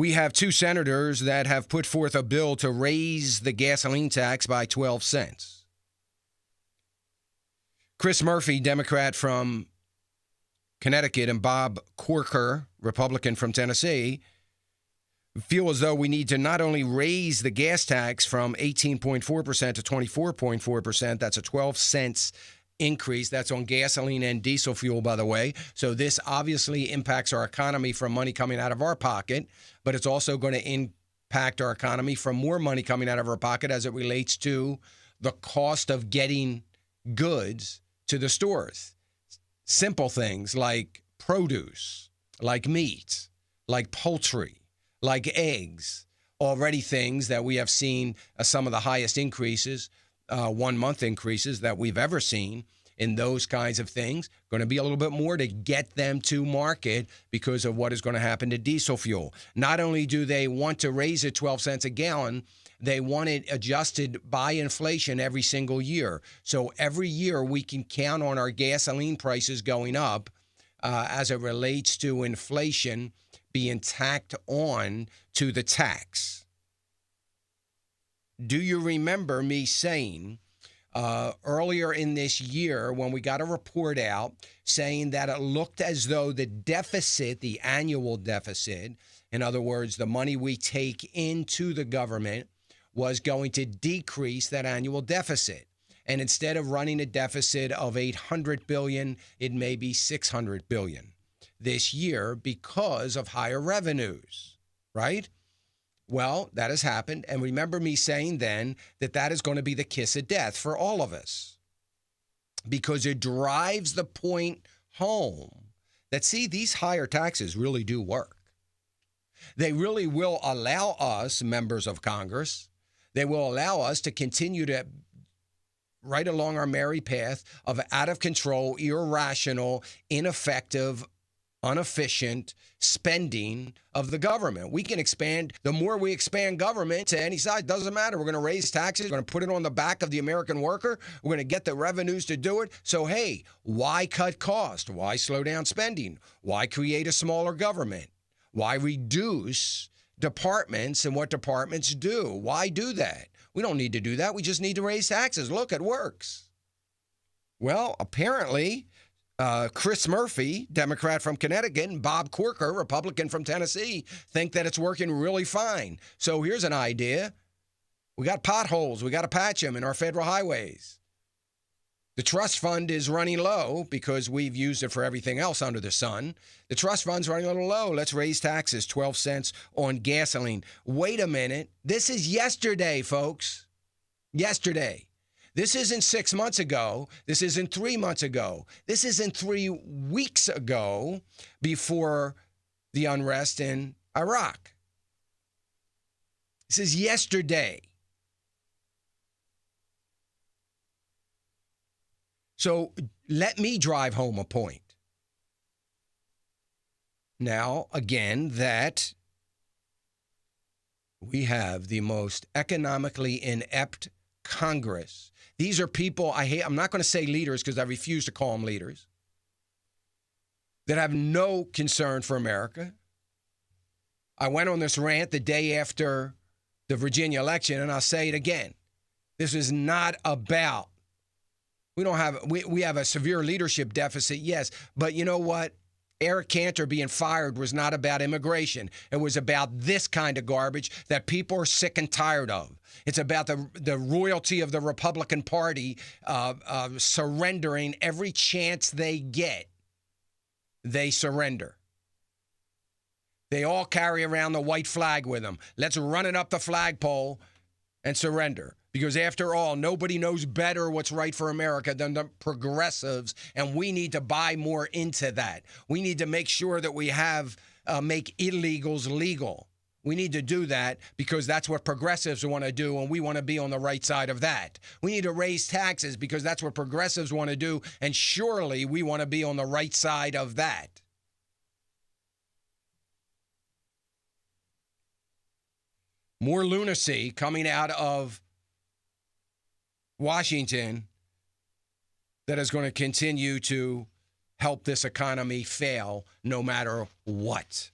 We have two senators that have put forth a bill to raise the gasoline tax by 12 cents. Chris Murphy, Democrat from Connecticut, and Bob Corker, Republican from Tennessee, feel as though we need to not only raise the gas tax from 18.4% to 24.4%, that's a 12 cents increase. That's on gasoline and diesel fuel, by the way. So this obviously impacts our economy from money coming out of our pocket, but it's also going to impact our economy from more money coming out of our pocket as it relates to the cost of getting goods to the stores. Simple things like produce, like meat, like poultry, like eggs, already things that we have seen some of the highest increases, 1 month increases that we've ever seen in those kinds of things. Going to be a little bit more to get them to market because of what is going to happen to diesel fuel. Not only do they want to raise it 12 cents a gallon, they want it adjusted by inflation every single year. So every year we can count on our gasoline prices going up as it relates to inflation being tacked on to the tax. Do you remember me saying earlier in this year when we got a report out saying that it looked as though the deficit, the annual deficit, in other words, the money we take into the government, was going to decrease that annual deficit. And instead of running a deficit of $800 billion, it may be $600 billion this year because of higher revenues, right? Well, that has happened. And remember me saying then that that is going to be the kiss of death for all of us because it drives the point home that, see, these higher taxes really do work. They really will allow us, members of Congress, they will allow us to continue to right along our merry path of out of control, irrational, ineffective, inefficient spending of the government. We can expand. The more we expand government to any side, doesn't matter. We're going to raise taxes. We're going to put it on the back of the American worker. We're going to get the revenues to do it. So, hey, why cut cost? Why slow down spending? Why create a smaller government? Why reduce departments and what departments do? Why do that? We don't need to do that. We just need to raise taxes. Look, it works. Well, apparently, Chris Murphy, Democrat from Connecticut, and Bob Corker, Republican from Tennessee, think that it's working really fine. So here's an idea. We got potholes. We got to patch them in our federal highways. The trust fund is running low because we've used it for everything else under the sun. The trust fund's running a little low. Let's raise taxes, 12 cents on gasoline. Wait a minute. This is yesterday, folks. Yesterday. This isn't 6 months ago. This isn't 3 months ago. This isn't 3 weeks ago before the unrest in Iraq. This is yesterday. So let me drive home a point. Now, again, that we have the most economically inept Congress. These are people I'm not going to say leaders because I refuse to call them leaders, that have no concern for America. I went on this rant the day after the Virginia election, and I'll say it again. This is not about, we have a severe leadership deficit, yes, but you know what? Eric Cantor being fired was not about immigration. It was about this kind of garbage that people are sick and tired of. It's about the royalty of the Republican Party surrendering every chance they get. They surrender. They all carry around the white flag with them. Let's run it up the flagpole and surrender. Because after all, nobody knows better what's right for America than the progressives, and we need to buy more into that. We need to make sure that we make illegals legal. We need to do that because that's what progressives want to do, and we want to be on the right side of that. We need to raise taxes because that's what progressives want to do, and surely we want to be on the right side of that. More lunacy coming out of Washington that is going to continue to help this economy fail no matter what.